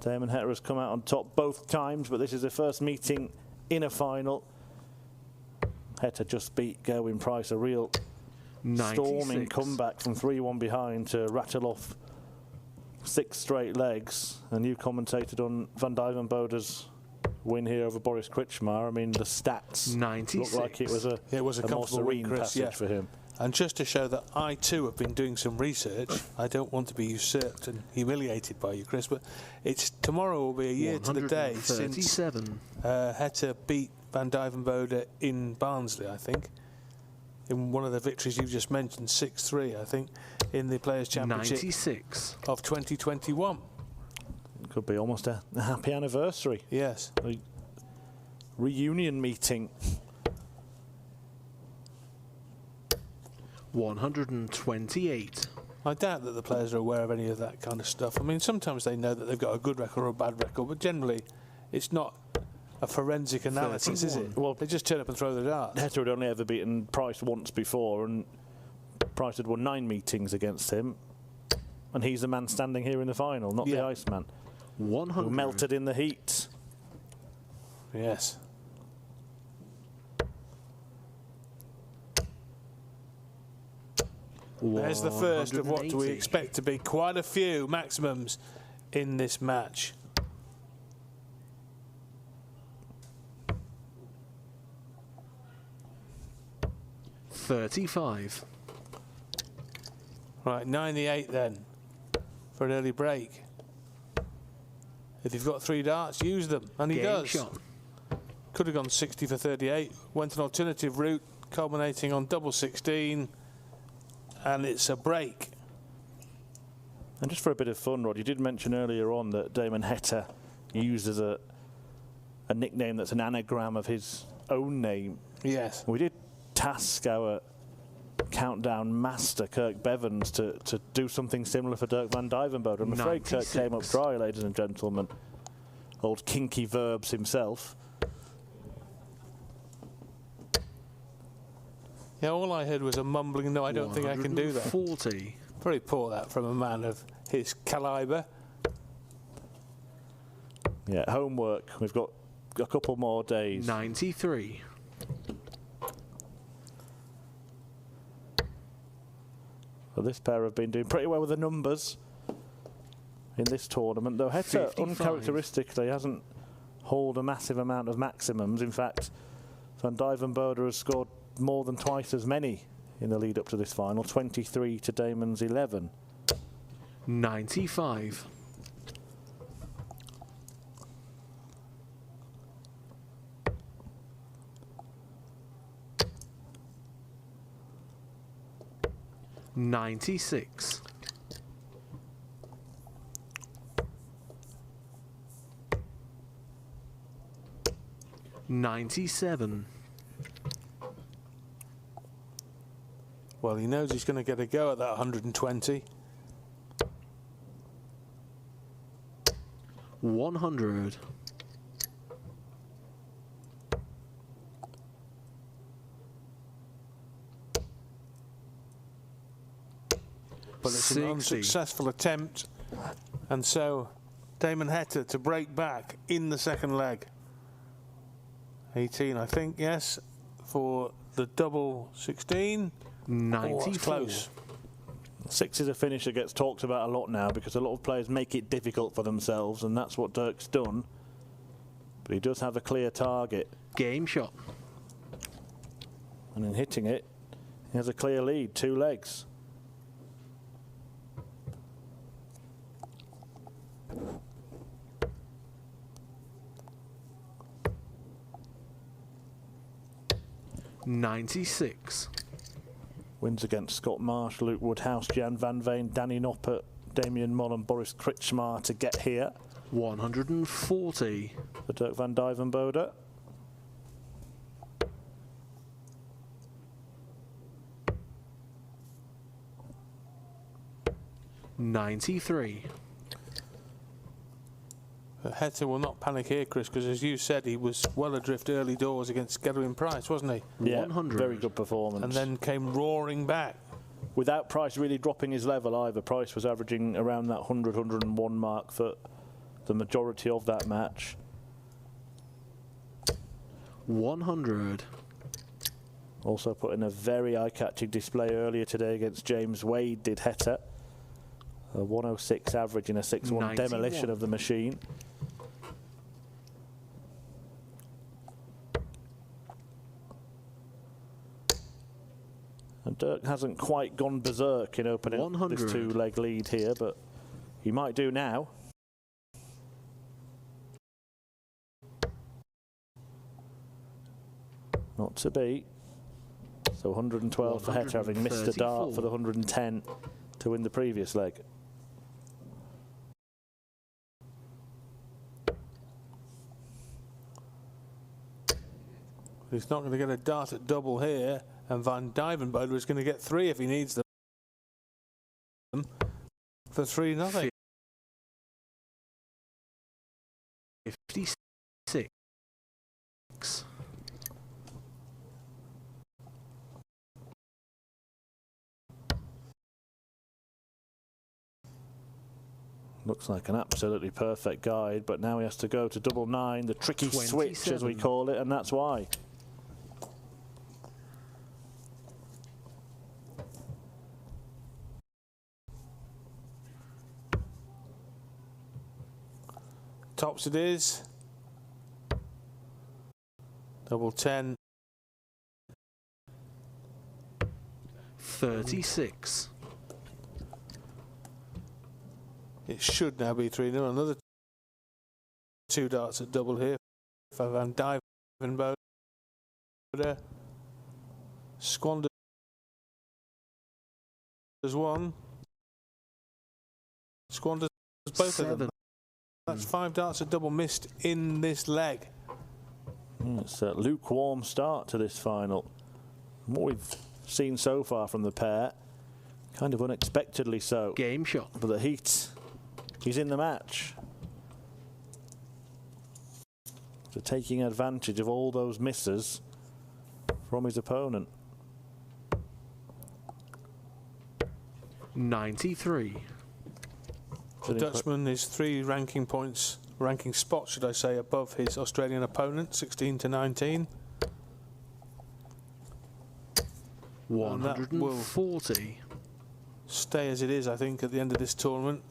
Damon Heta has come out on top both times, but this is the first meeting in a final. Heta just beat Gerwyn Price, a real 96. storming comeback from 3-1 behind to rattle off 6 straight legs. A new commentator on Van Duijvendode's win here over Boris Kritschmar. I mean, the stats 96. look like it was a more serene passage for him. And just to show that I too have been doing some research, I don't want to be usurped and humiliated by you, Chris, but tomorrow will be a year to the day since Heta beat Van Duijvenbode in Barnsley, I think, in one of the victories you just mentioned, 6-3, I think, in the Players' Championship 96 of 2021. Could be almost a happy anniversary. Yes. A reunion meeting. 128. I doubt that the players are aware of any of that kind of stuff. I mean, sometimes they know that they've got a good record or a bad record, but generally it's not a forensic analysis, 31. Is it? Well, they just turn up and throw the darts. Heta had only ever beaten Price once before, and Price had won 9 meetings against him, and he's the man standing here in the final, not the Iceman. 100. Who melted in the heat. Yes. There's the first of what we expect to be quite a few maximums in this match. $35. Right, 98 then for an early break. If you've got 3 darts, use them, and he does. Shot. Could have gone 60 for 38. Went an alternative route, culminating on double 16. And it's a break. And just for a bit of fun, Rod, you did mention earlier on that Damon Heta uses a nickname that's an anagram of his own name. Yes. We did task our countdown master, Kirk Bevans, to do something similar for Dirk Van Duijvenbode. I'm afraid 96. Kirk came up dry, ladies and gentlemen. Old kinky verbs himself. Yeah, all I heard was a mumbling, no, I don't think I can do that. 40. Very poor, that, from a man of his calibre. Yeah, homework. We've got a couple more days. 93. Well, this pair have been doing pretty well with the numbers in this tournament, though Heta, uncharacteristically, hasn't hauled a massive amount of maximums. In fact, Van Duijvenbode has scored more than twice as many in the lead up to this final, 23 to Damon's 11. 95. $96. 97. Well, he knows he's going to get a go at that 120. 100. But it's an unsuccessful attempt, and so Damon Heta to break back in the second leg. 18, I think, yes, for the double 16. 94. Close. 6 is a finish that gets talked about a lot now because a lot of players make it difficult for themselves, and that's what Dirk's done. But he does have a clear target. Game shot. And in hitting it, he has a clear lead, 2 legs. $96. Wins against Scott Marsh, Luke Woodhouse, Jan Van Veen, Danny Noppert, Damien Moll and Boris Kritschmar to get here. 140. For Dirk Van Duijvenbode. $93. Heta will not panic here, Chris, because as you said, he was well adrift early doors against Gerwyn Price, wasn't he? Yeah, 100. Very good performance. And then came roaring back. Without Price really dropping his level either. Price was averaging around that 100, 101 mark for the majority of that match. 100. Also put in a very eye-catching display earlier today against James Wade, did Heta. A 106 average in a 6-1 demolition of the machine. And Dirk hasn't quite gone berserk in opening 100. this 2-leg lead here, but he might do now. Not to be. So 112 for Heta, having missed a dart for the 110 to win the previous leg. He's not going to get a dart at double here, and Van Duijvendode is going to get 3 if he needs them for 3-0. 56. Looks like an absolutely perfect guide, but now he has to go to double 9, the tricky 27. switch as we call it, and that's why. Tops it is. Double 10. 36. It should now be 3-0. Another 2 darts at double here for Van Duijvendode. Squanders 1. Squanders both 7. of them. That's 5 darts at double missed in this leg. It's a lukewarm start to this final. What we've seen so far from the pair, kind of unexpectedly so. Game shot. But the heat, he's in the match. So taking advantage of all those misses from his opponent. 93. The Dutchman is 3 ranking spots, should I say, above his Australian opponent, 16 to 19. 140. Stay as it is, I think, at the end of this tournament.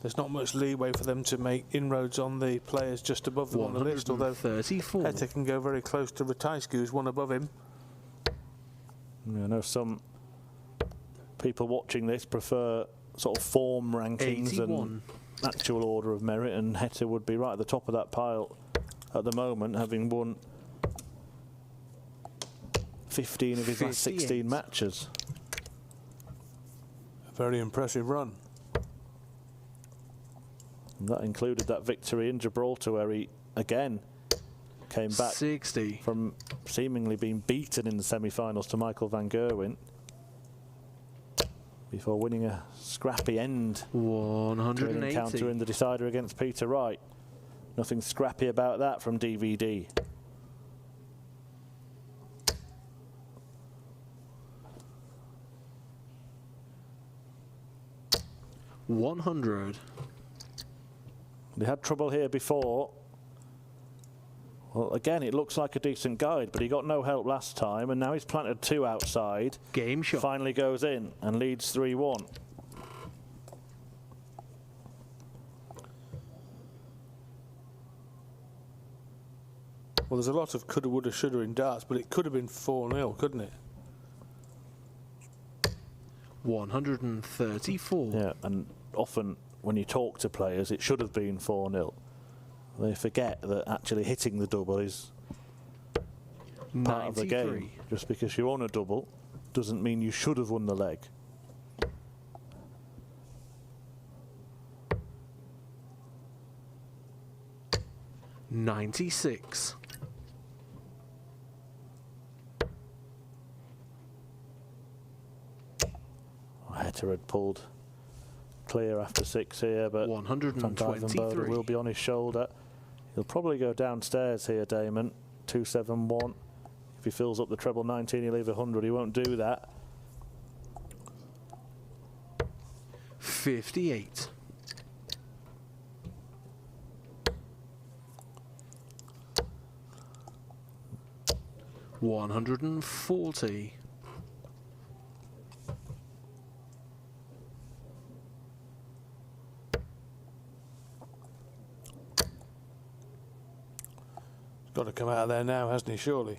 There's not much leeway for them to make inroads on the players just above them on the list, although Heta can go very close to Ratajski, who's one above him. I know some people watching this prefer sort of form rankings 81. and actual order of merit, and Heta would be right at the top of that pile at the moment, having won 15 of his last 16 matches. A very impressive run. And that included that victory in Gibraltar, where he again came back 60. from seemingly being beaten in the semi-finals to Michael van Gerwen, before winning a scrappy end 180 encounter in the decider against Peter Wright. Nothing scrappy about that from DVD. $100. They had trouble here before. Well, again, it looks like a decent guide, but he got no help last time, and now he's planted 2 outside. Game shot. Finally goes in and leads 3-1. Well, there's a lot of coulda, woulda, shoulda in darts, but it could have been 4-0, couldn't it? 134. Yeah, and often when you talk to players, it should have been 4-0. They forget that actually hitting the double is part of the game. Just because you're on a double doesn't mean you should have won the leg. $96. Heta had pulled clear after 6 here, but Van Duijvendode will be on his shoulder. He'll probably go downstairs here, Damon. 271. If he fills up the treble 19, he'll leave 100. He won't do that. 58. 140. Got to come out of there now, hasn't he, surely?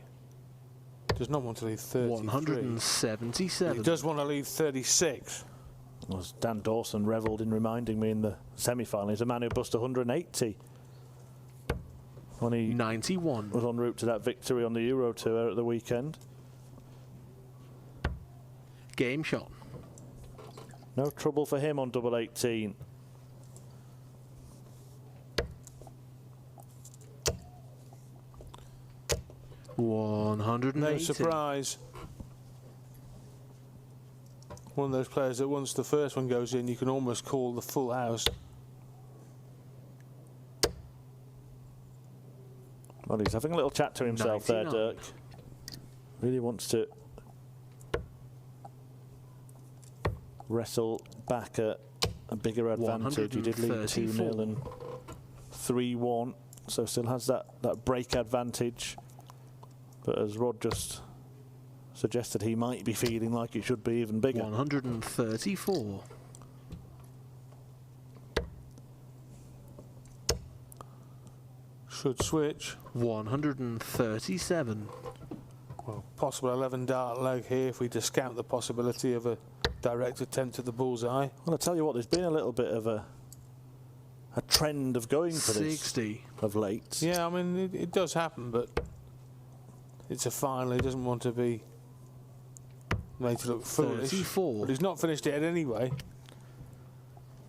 Does not want to leave 33. 177. He does want to leave 36. Well, as Dan Dawson revelled in reminding me in the semi-final, he's a man who bust 180 when he 91. was en route to that victory on the Euro Tour at the weekend. Game shot. No trouble for him on double 18. No surprise. One of those players that once the first one goes in, you can almost call the full house. Well, he's having a little chat to himself 99. there, Dirk. Really wants to wrestle back at a bigger advantage. He did lead 2-0 and 3-1, so still has that break advantage. But as Rod just suggested, he might be feeling like it should be even bigger. 134. Should switch. 137. Well, possible 11 dart leg here if we discount the possibility of a direct attempt at the bullseye. Well, I tell you what, there's been a little bit of a trend of going for 60. this of late. Yeah, I mean, it does happen, but it's a final. He doesn't want to be made to look foolish. 34. But he's not finished it anyway.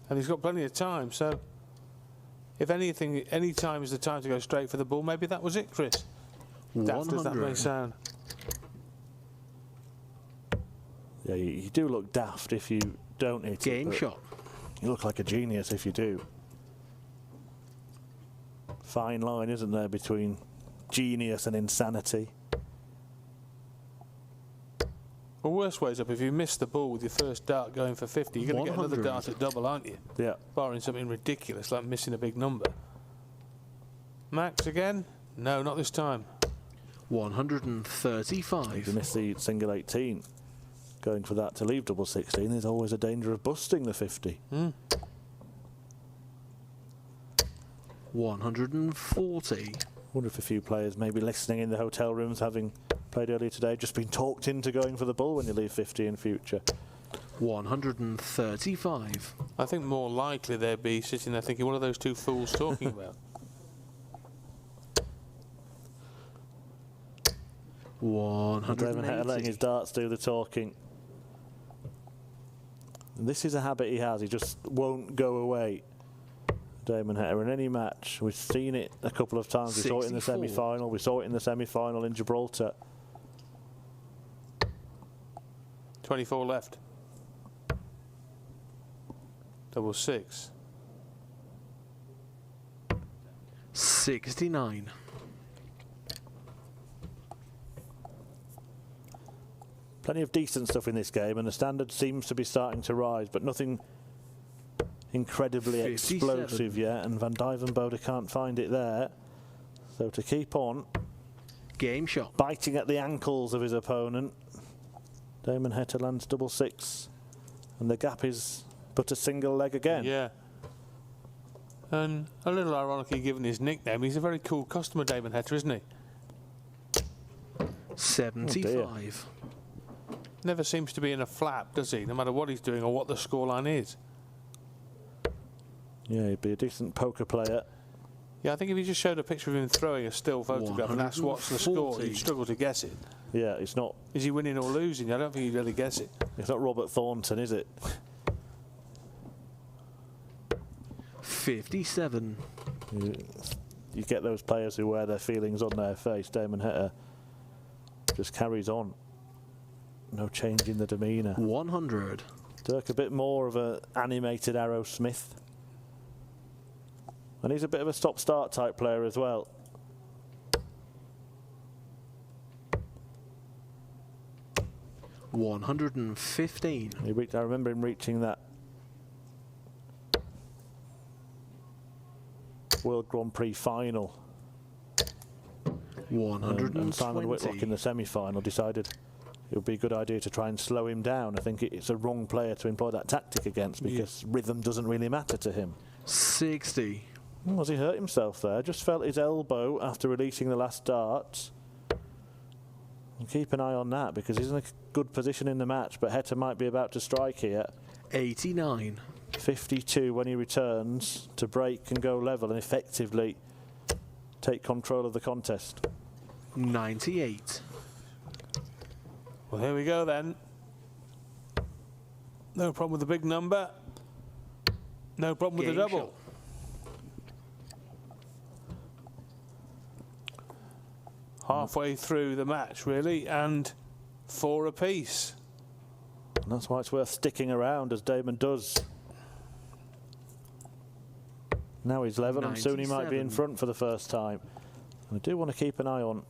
And he's got plenty of time, so if anything, any time is the time to go straight for the ball. Maybe that was it, Chris. Daft as that may sound. Yeah, you do look daft if you don't hit it. Game shot. You look like a genius if you do. Fine line, isn't there, between genius and insanity? Well, worst way's up. If you miss the ball with your first dart going for 50, you're going to get another 100. dart at double, aren't you? Yeah. Barring something ridiculous like missing a big number. Max again? No, not this time. 135. If you miss the single 18, going for that to leave double 16, there's always a danger of busting the 50. 140. Wonder if a few players maybe listening in the hotel rooms, having played earlier today, just been talked into going for the bull when you leave 50 in future. 135. I think more likely they'd be sitting there thinking, what are those two fools talking about? 180. Letting his darts do the talking. And this is a habit he has. He just won't go away. Damon Heta in any match. We've seen it a couple of times. We saw it in the 64. semi-final. We saw it in the semi-final in Gibraltar. 24 left. Double 6. 69. Plenty of decent stuff in this game, and the standard seems to be starting to rise, but nothing incredibly 57. explosive yet, and Van Duijvendode can't find it there. So to keep on Game shot. biting at the ankles of his opponent, Damon Heta lands double 6, and the gap is but a single leg again. Yeah. And a little ironically given his nickname, he's a very cool customer, Damon Heta, isn't he? 75. Never seems to be in a flap, does he? No matter what he's doing or what the scoreline is. Yeah, he'd be a decent poker player. Yeah, I think if you just showed a picture of him throwing a still photograph and that's what's the score, 140. you'd struggle to guess it. Yeah, it's not Is he winning or losing? I don't think you'd really guess it. Robert Thornton, is it? 57. You get those players who wear their feelings on their face. Damon Heta just carries on. No change in the demeanour. 100. Dirk a bit more of an animated Aerosmith. And he's a bit of a stop-start type player as well. $115. I remember him reaching that World Grand Prix final 120. Simon Whitlock in the semi-final decided it would be a good idea to try and slow him down. I think it's a wrong player to employ that tactic against because rhythm doesn't really matter to him. 60. Has he hurt himself there? Just felt his elbow after releasing the last darts. And keep an eye on that because he's in a good position in the match, but Heta might be about to strike here. 89. 52 when he returns to break and go level and effectively take control of the contest. 98. Well, here we go then. No problem with the big number. No problem with the double. Halfway through the match, really, and 4 apiece. And that's why it's worth sticking around, as Damon does. Now he's level, 97. and soon he might be in front for the first time. And I do want to keep an eye on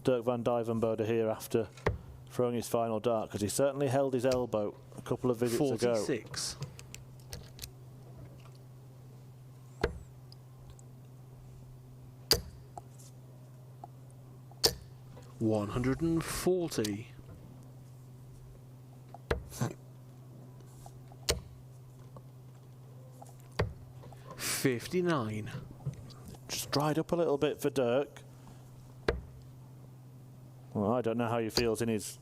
Dirk van Duijvendode here after throwing his final dart, because he certainly held his elbow a couple of visits 46. ago. 140. 59. Just dried up a little bit for Dirk. Well, I don't know how he feels in his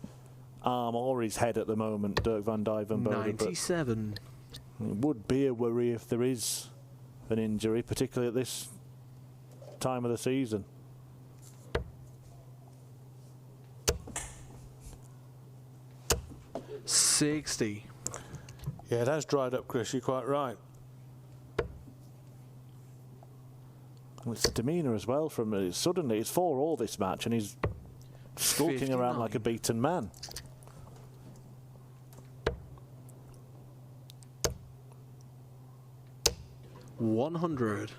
arm or his head at the moment, Dirk van Duijvendode. 97. It would be a worry if there is an injury, particularly at this time of the season. $60. Yeah, it has dried up, Chris. You're quite right. Well, it's the demeanour as well. From suddenly, it's 4-4 this match, and he's skulking 59. around like a beaten man. $100.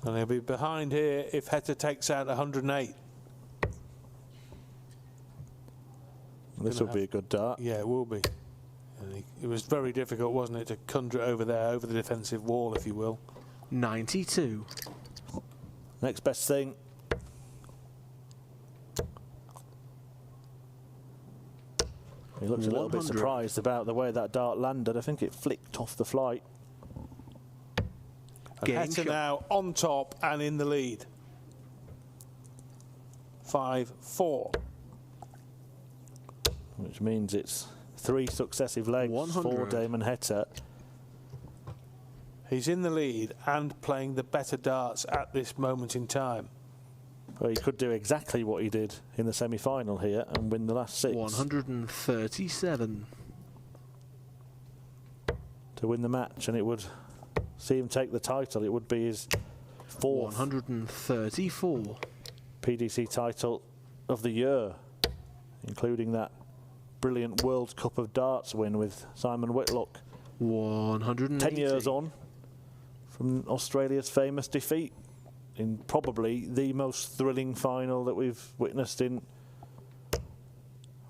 And he'll be behind here if Heta takes out 108. This will be a good dart. Yeah, it will be. And it was very difficult, wasn't it, to conjure it over there, over the defensive wall, if you will. 92. Next best thing. He looks a little bit surprised about the way that dart landed. I think it flicked off the flight. And Heta now on top and in the lead. 5-4. Which means it's 3 successive legs 100. for Damon Heta. He's in the lead and playing the better darts at this moment in time. Well, he could do exactly what he did in the semi-final here and win the last 6. 137. To win the match, and it would see him take the title. It would be his 4th 134. PDC title of the year, including that brilliant World Cup of Darts win with Simon Whitlock. 180. 10 years on from Australia's famous defeat in probably the most thrilling final that we've witnessed in,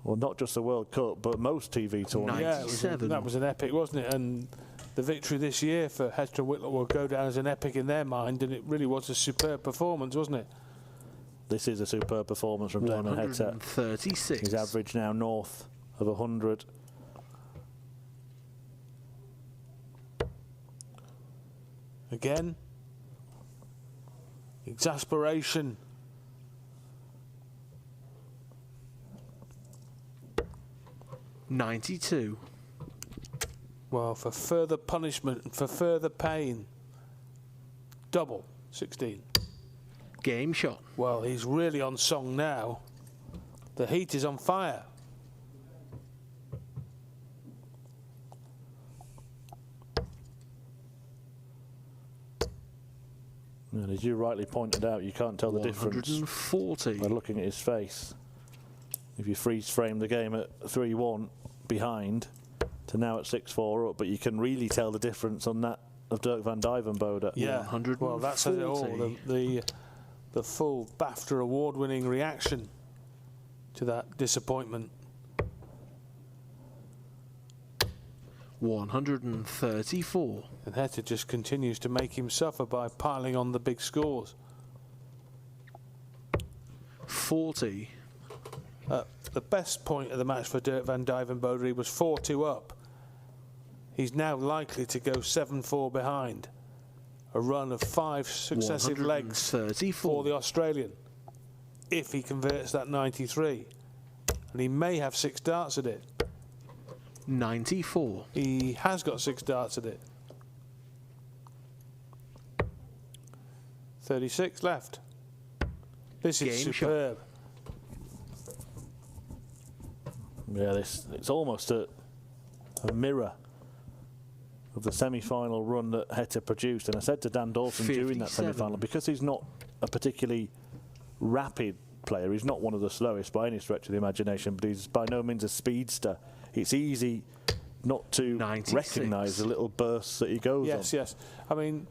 well, not just the World Cup, but most TV tournaments. Yeah, that was an epic, wasn't it? And the victory this year for Heta and Whitlock will go down as an epic in their mind, and it really was a superb performance, wasn't it? This is a superb performance from Damon Heta. 136. His average now north of 100. Again, exasperation. $92. Well, for further punishment and for further pain, double 16. Game shot. Well, he's really on song now. The heat is on fire. And as you rightly pointed out, you can't tell the difference 140. by looking at his face. If you freeze frame the game at 3-1 behind to now at 6-4 up, but you can really tell the difference on that of Dirk van Duijvendode. Yeah, 140. well, that says it all. The full BAFTA award-winning reaction to that disappointment. 134. And Heta just continues to make him suffer by piling on the big scores. 40. The best point of the match for Duijvendode, he was 4-2 up. He's now likely to go 7-4 behind. A run of 5 successive legs for the Australian, if he converts that 93. And he may have 6 darts at it. 94. He has got 6 darts at it. 36 left. This is superb. Yeah, it's almost a mirror of the semi-final run that Heta produced. And I said to Dan Dawson during that semi-final, because he's not a particularly rapid player, he's not one of the slowest by any stretch of the imagination, but he's by no means a speedster. It's easy not to recognise the little bursts that he goes on. Yes. I mean,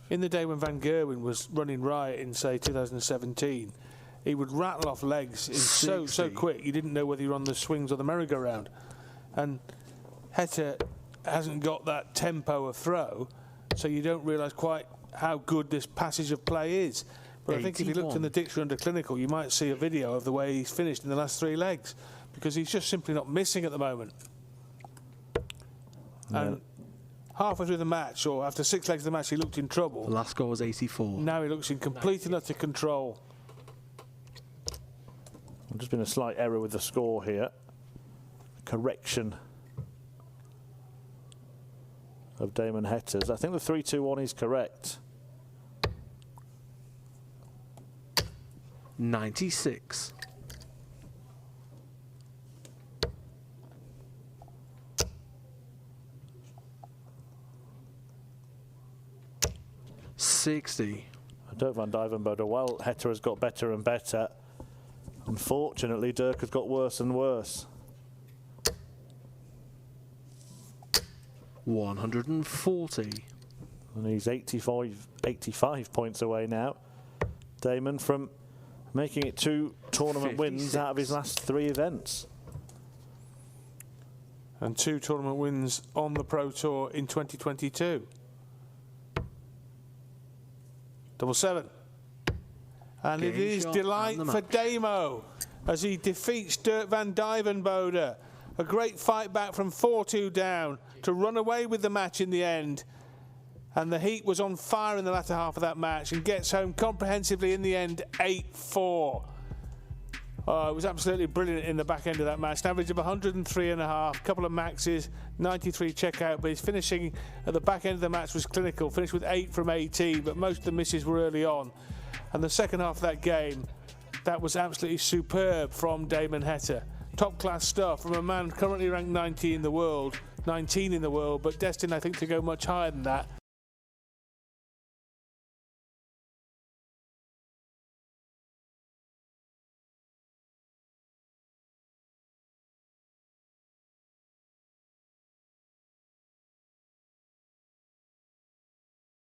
in the day when Van Gerwen was running riot in, say, 2017, he would rattle off legs in so quick you didn't know whether you were on the swings or the merry-go-round. And Heta hasn't got that tempo of throw, so you don't realise quite how good this passage of play is. But 81. I think if you looked in the dictionary under clinical, you might see a video of the way he's finished in the last 3 legs, because he's just simply not missing at the moment. No. And halfway through the match, or after 6 legs of the match, he looked in trouble. The last score was 84. Now he looks in complete and utter control. There's just been a slight error with the score here. Correction of Damon Heta's. I think the 3-2-1 is correct. 96. $60. Duijvendode, well, Heta has got better and better. Unfortunately, Dirk has got worse and worse. 140. And he's 85 points away now. Damon from making it 2 tournament 56. wins out of his last 3 events. And 2 tournament wins on the Pro Tour in 2022. 7-7. And it is delight for Damo as he defeats Dirk van Duijvendode. A great fight back from 4-2 down to run away with the match in the end. And the heat was on fire in the latter half of that match and gets home comprehensively in the end 8-4. Oh, it was absolutely brilliant in the back end of that match. An average of 103.5, couple of maxes, 93 checkout, but his finishing at the back end of the match was clinical. Finished with 8 from 18, but most of the misses were early on. And the second half of that game, that was absolutely superb from Damon Heta. Top class stuff from a man currently ranked 19 in the world, but destined, I think, to go much higher than that.